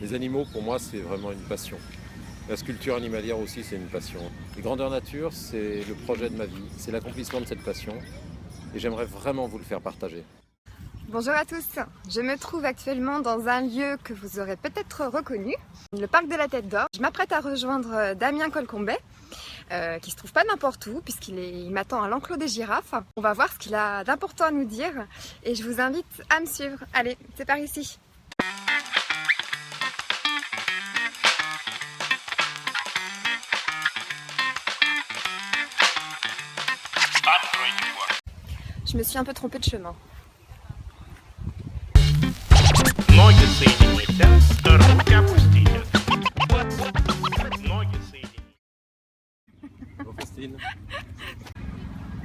Les animaux, pour moi, c'est vraiment une passion. La sculpture animalière aussi, c'est une passion. Les grandeurs nature, c'est le projet de ma vie, c'est l'accomplissement de cette passion. Et j'aimerais vraiment vous le faire partager. Bonjour à tous, je me trouve actuellement dans un lieu que vous aurez peut-être reconnu, le parc de la Tête d'Or. Je m'apprête à rejoindre Damien Colcombet, qui se trouve pas n'importe où puisqu'il m'attend à l'enclos des girafes. On va voir ce qu'il a d'important à nous dire et je vous invite à me suivre. Allez, c'est par ici. Je me suis un peu trompée de chemin.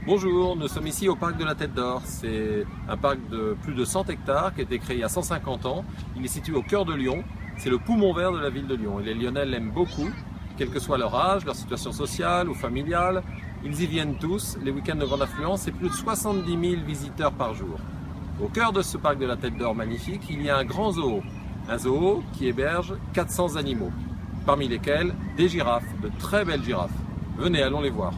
Bonjour, nous sommes ici au parc de la Tête d'Or. C'est un parc de plus de 100 hectares qui a été créé il y a 150 ans. Il est situé au cœur de Lyon. C'est le poumon vert de la ville de Lyon. Et les Lyonnais l'aiment beaucoup, quel que soit leur âge, leur situation sociale ou familiale. Ils y viennent tous. Les week-ends de grande affluence, c'est plus de 70 000 visiteurs par jour. Au cœur de ce parc de la Tête d'Or magnifique, il y a un grand zoo. Un zoo qui héberge 400 animaux, parmi lesquels des girafes, de très belles girafes. Venez, allons les voir.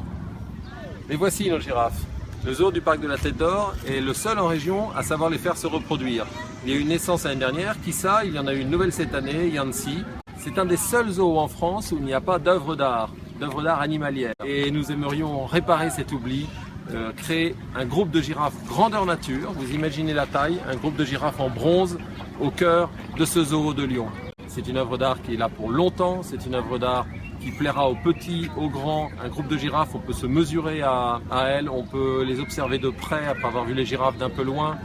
Et voici nos girafes. Le zoo du parc de la Tête d'Or est le seul en région à savoir les faire se reproduire. Il y a eu une naissance l'année dernière, qui ça, il y en a eu une nouvelle cette année, Yancy. C'est un des seuls zoos en France où il n'y a pas d'œuvre d'art animalière. Et nous aimerions réparer cet oubli, créer un groupe de girafes grandeur nature. Vous imaginez la taille, un groupe de girafes en bronze au cœur de ce zoo de Lyon. C'est une œuvre d'art qui est là pour longtemps, c'est une œuvre d'art qui plaira aux petits, aux grands. Un groupe de girafes, on peut se mesurer à elles, on peut les observer de près après avoir vu les girafes d'un peu loin.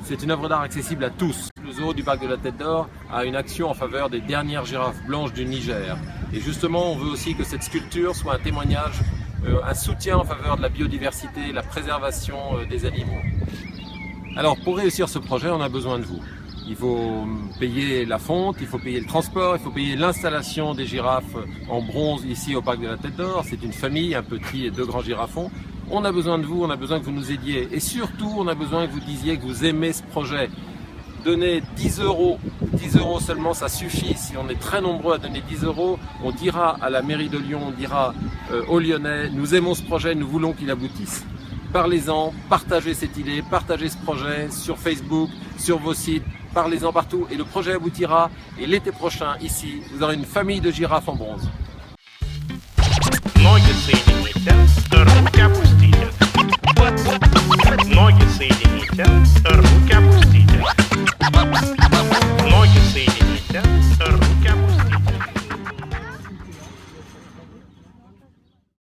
C'est une œuvre d'art accessible à tous. Le zoo du parc de la Tête d'Or a une action en faveur des dernières girafes blanches du Niger. Et justement, on veut aussi que cette sculpture soit un témoignage, un soutien en faveur de la biodiversité, la préservation des animaux. Alors, pour réussir ce projet, on a besoin de vous. Il faut payer la fonte, il faut payer le transport, il faut payer l'installation des girafes en bronze ici au parc de la Tête d'Or. C'est une famille, un petit et deux grands girafons. On a besoin de vous, on a besoin que vous nous aidiez. Et surtout, on a besoin que vous disiez que vous aimez ce projet. Donnez 10 €. 10 € seulement, ça suffit. Si on est très nombreux à donner 10 €, on dira à la mairie de Lyon, on dira aux Lyonnais, nous aimons ce projet, nous voulons qu'il aboutisse. Parlez-en, partagez cette idée, partagez ce projet sur Facebook, sur vos sites, parlez-en partout et le projet aboutira. Et l'été prochain, ici, vous aurez une famille de girafes en bronze. Ноги соедините, руки опустите.